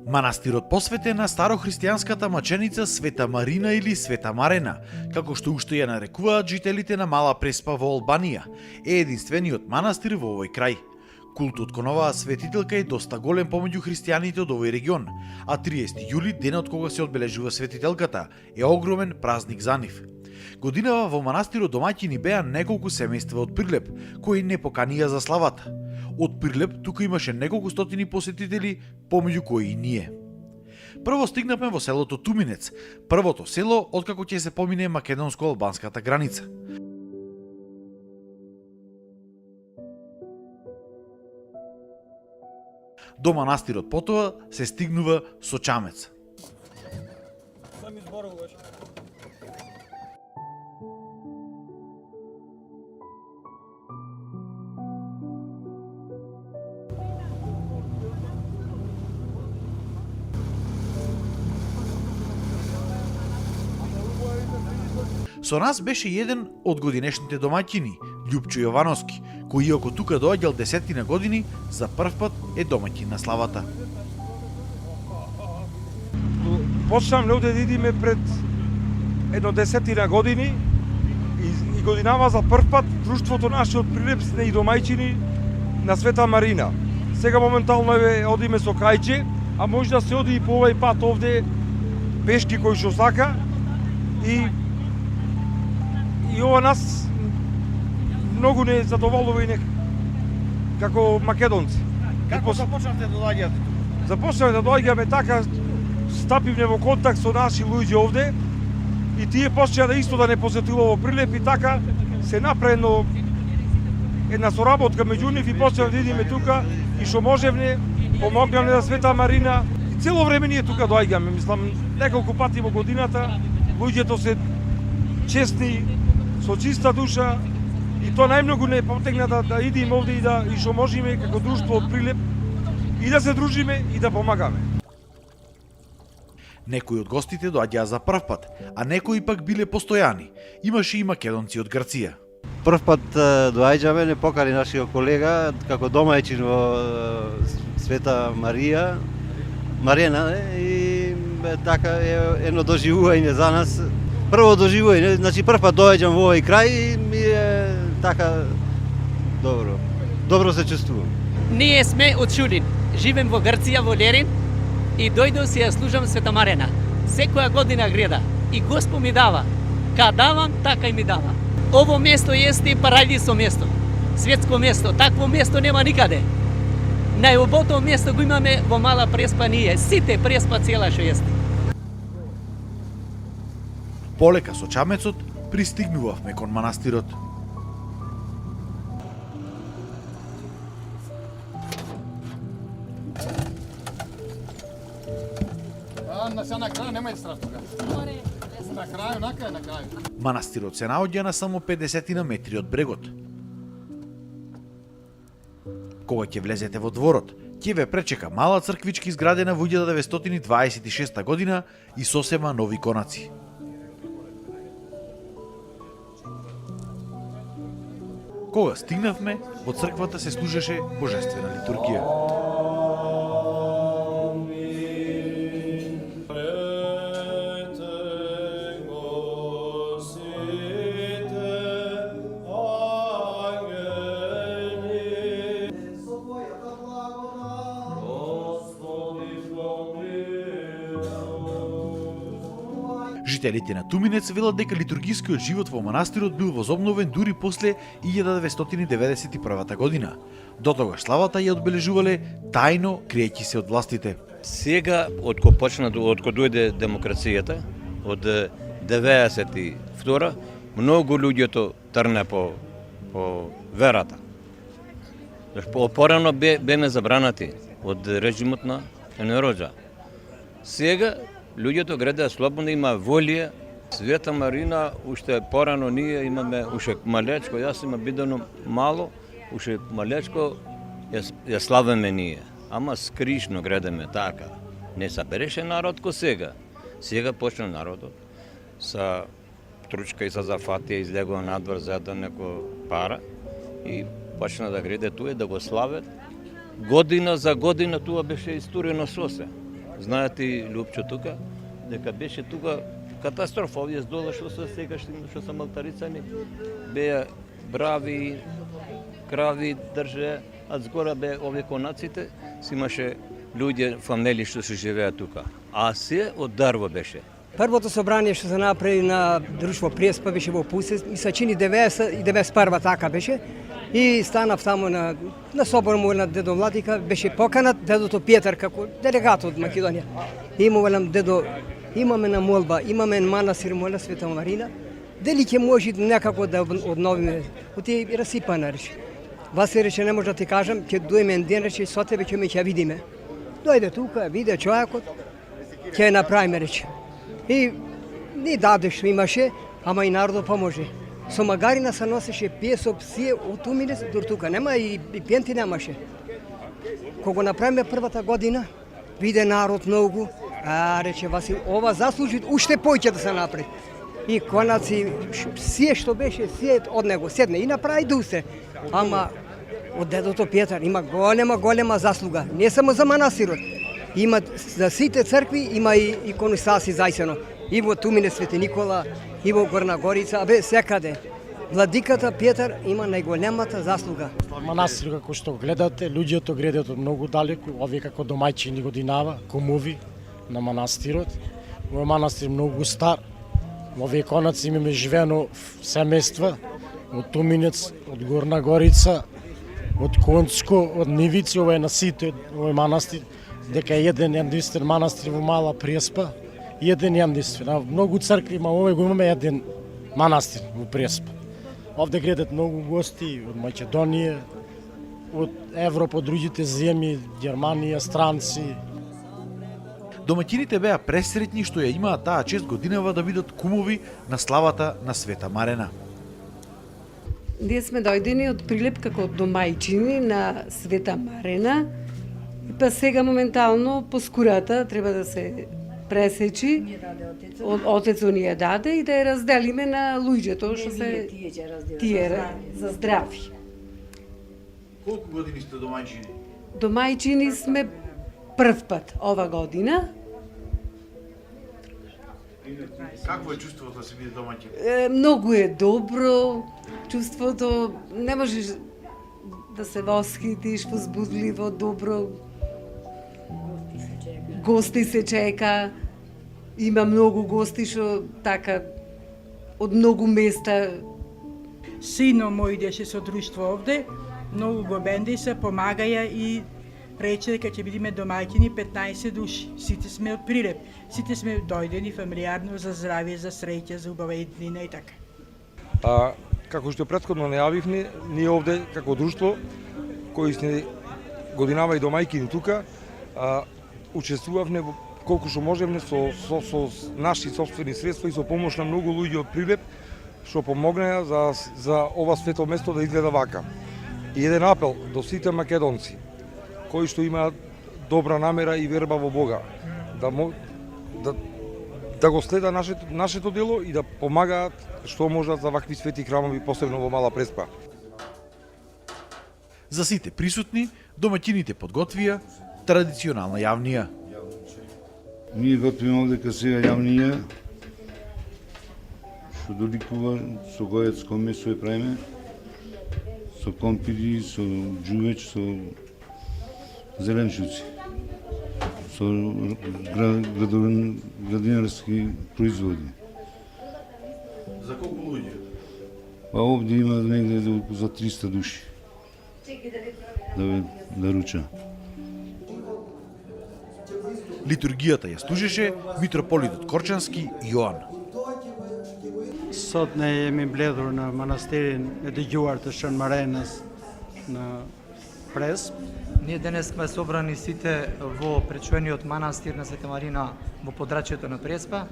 Манастирот посветен на старохристијанската маченица Света Марина или Света Марена, како што уште ја нарекуваат жителите на Мала Преспа во Албанија, е единствениот манастир во овој крај. Култот кон оваа светителка е доста голем помеѓу христијаните од овој регион, а 30 јули, денот кога се одбележува светителката, е огромен празник за нив. Годинава во манастирот домаќини беа неколку семејства од Прилеп, кои не поканија за славата. Од Прилеп тука имаше неколку стотини посетители, помеѓу кои и ние. Прво стигнавме во селото Туминец, првото село откако ќе се помине македонско-албанската граница. До манастирот потоа се стигнува со чамец. Со нас беше еден од годинешните домаќини, Љупчо Јовановски, кој иако тука доаѓал десетина години, за прв пат е домаќин на славата. Почнам овде да идиме пред едно десетина години и годинава за прв пат друштвото наше од Прилеп сме и домаќини на Света Марина. Сега моментално одиме со кајче, а може да се оди и по овој пат овде пешки кој што сака и ова нас многу не задоволува и како македонци. Како започнавте да доаѓате тука? Започнавме да доаѓаме така, стапивме во контакт со наши луѓе овде и тие почнаа да исто да не посетило во Прилеп и така се направи една соработка меѓу нив и почнавме да идеме тука и што можевме, помогнавме на Света Марина. И цело време ние тука доаѓаме, мислам, неколку пати во годината. Луѓето се честни, со чиста душа и то најмногу не потегна да идеме овде и што можеме како друштво од Прилеп и да се дружиме и да помагаме. Некои од гостите доаѓаа за прв пат, а некои пак биле постојани. Имаше и македонци од Грција. Прв пат доаѓаме, не покани нашиот колега како домаќин во Света Марина и така е едно доживување за нас. Прво доживување, значи прв пат доаѓам во овој крај и ми е така добро. Добро се чувствувам. Ние сме од Шулин. Живеем во Грција, во Лерин и дојдов си ја служам Света Марена. Секоја година греда и Господ ми дава. Ка давам, така и ми дава. Ово место есте парадисо место. Светско место. Такво место нема никаде. Најубавото место го имаме во Мала Преспа ние. Сите Преспа цела што есте. Полека со чамецот пристигнувавме кон манастирот. На крај немај страх тука. На крај. Манастирот се наоѓа на само 50 на метри од брегот. Кога ќе влезете во дворот, ќе ве пречека мала црквичка изградена во 1926 година и сосема нови конаци. Кога стигнавме, во црквата се служеше божествена литургија. Жителите на Туминец велат дека литургискиот живот во манастирот бил возобновен дури после 1991 година. До тогаш славата ја одбележувале тајно, криејќи се од властите. Сега, откако дојде демокрацијата, од 92 многу луѓето трне по верата. Порано беме забранати од режимот на Енероџа. Сега луѓето граде слободно, има волија. Света Марина, уште порано ние имаме уште малечко, јас има бидено мало, уште малечко ја славиме ние. Ама скришно градеме така. Не сабереше народ ко сега. Сега почна народот са тручка и са зафатија, излегува надвор за да неко пара и почна да граде туе, да го слават. Година за година туа беше истурено сосе. Знаете и Любчо тука, дека беше тука катастрофа, овие здола што се сегашни, што се малтарицани, беа брави, крави држе, а згора беа овие конаците, си имаше луѓе, фамилии што се живеат тука. А се од дрво беше. Првото собрание што се направи на друштво Преспа беше во Пусе, ми се чини 90 и 91 така беше. И станав таму на собор му на дедо Владика, беше поканат дедото Петар како делегат од Македонија. И му велам, дедо, имаме на молба, имаме манастир моля Света Марина, дали ќе може некако да обновиме? Оти расипана рече. Васи рече, не може да ти кажам, ќе дојме еден ден, рече, со тебе ќе видиме. Дојде тука, виде човекот, ќе направиме, рече. И ни даде што имаше, ама и народот поможе. Со магарина се носеше песоп, сие од Тумилес до тука. Нема и пенти немаше. Кога направиме првата година, виде народ многу, рече Васил, ова заслужи уште поќе да се направи. И конаци, сие што беше, сие од него седне и направи дусе. Ама од дедото Петар има голема заслуга. Не само за манастирот. Има за сите цркви, има и иконостаси зајсено. И во Тумиле Свети Никола, и во Горна Горица, секаде. Владиката Петар има најголемата заслуга. Манастир, како што гледате, луѓето гледаат од многу далеку, овие како домајчини годинава, кумови на манастирот. Овој манастир многу стар. Во овие конаци имаме живено семејства од Туминец, од Горна Горица, од Концко, од Нивици, ова е на сите овој манастир, дека е еден единствен манастир во Мала Преспа, еден единствен. А многу цркви има, овој го имаме еден манастир во Преспа. Овде гледат многу гости од Македонија, од Европа, од другите земји, Германија, странци. Домаќините беа пресретни што ја имаат таа чест годинава да бидат кумови на славата на Света Марена. Ние сме дојдени од Прилеп како домајчини на Света Марена, па сега моментално поскурата треба да се пресечи, отецот ни ја даде и да ја разделиме на луѓето што се тие за здрави. Колку години сте домајчини? Домајчини сме прв пат ова година. Какво е чувството да се биде домаќин? Многу е добро чувството, не можеш да се восхитиш, возбудливо, добро. Гости се чека, има многу гости што така од многу места. Сино мој идеше со друштво овде, многу го бенди се, помагаја и рече дека ќе бидеме домаќини 15 души. Сите сме од Прилеп, сите сме дојдени фамилиарно за здравје, за среќа, за убава иднина и така. Како што претходно најавивме, ние овде како друштво, кои сме годинава и домајкини тука, учествувавме колку што можевме со наши сопствени средства и со помош на многу луѓе од Прилеп што помогнаа за ова свето место да изгледа вака. И еден апел до сите македонци кои што имаат добра намера и верба во Бога, да го следа нашето дело и да помагаат што можат за вакви свети храмови, посебно во Мала Преспа. За сите присутни, домаќините подготвија традиционална јавнија. Ние готвиме овде сега јавнија, што доликува со гојацко месо ја правиме, со компири, со џувеч, со зеленчуци, со градинарски производи. За колку луѓе? Па овде има негде за 300 души да руча. Литургијата ја служеше митрополитот Корчански Јоан. Sot ne jemi mbledhur në manastirin e dëgjuar të Shën Marenës në Presp. Ние денес сме собрани сите во пречуениот манастир на Света Марина во подрачјето на Преспа.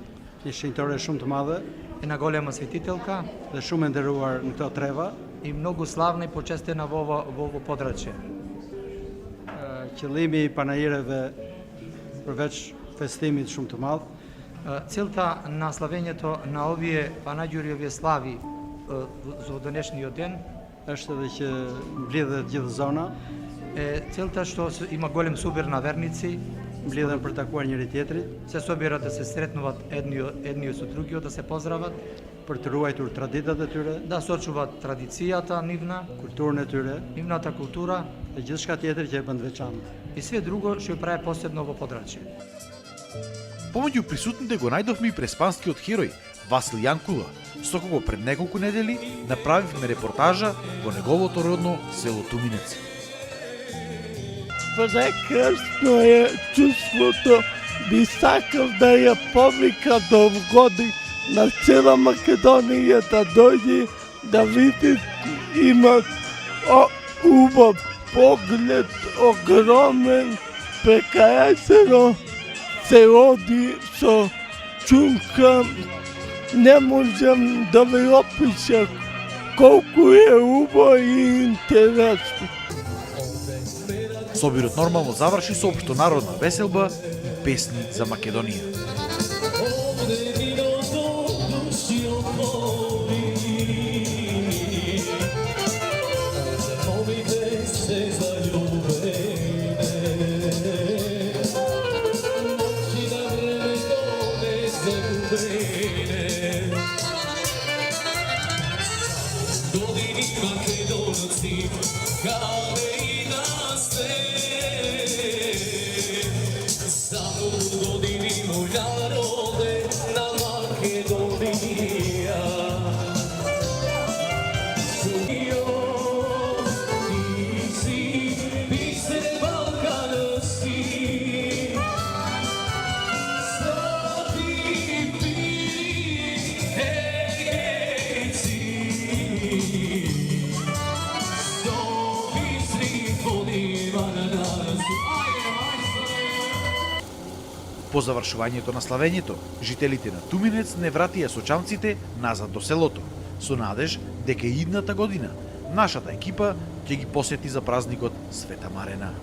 Një shenjtore shumë të madhe, една голема светителка dhe shumë e nderuar në këto трева. И многу славна и почестена во ово подрачје. Qëllimi i panajireve përveç festimit shumë të madh, целта на славењето на овие панаѓури, овие слави за денешниот ден është edhe që mblidhet gjithë zona. Целта што има голем субир на верници. мблиден për takuar njëri tjetrit, се собираат да се сретнуваат едниот со другиот, да се поздрават, për të ruajtur traditat e tyre, да сочуваат традицијата нивна, kulturën e tyre нивната култура dhe gjithçka tjetër që e bën të veçantë. и све друго што ја прави посебно во Подрачје. Помеѓу присутните го најдовме и преспанскиот херој Васил Јанкула, со кого пред неколку недели направивме репортажа во неговото родно село Туминец. Прекрасно е чувството, би сакал да ја повика да вгоди на цела Македонија да дојде да види, има убав поглед, огромен, прека езеро се оди со чунка, не можам да ви опишам колку е убаво и интересно. Собирот нормално заврши со општонародна веселба и песни за Македонија. По завршувањето на славењето, жителите на Туминец не вратија сочамците назад до селото, со надеж дека и идната година нашата екипа ќе ги посети за празникот Света Марена.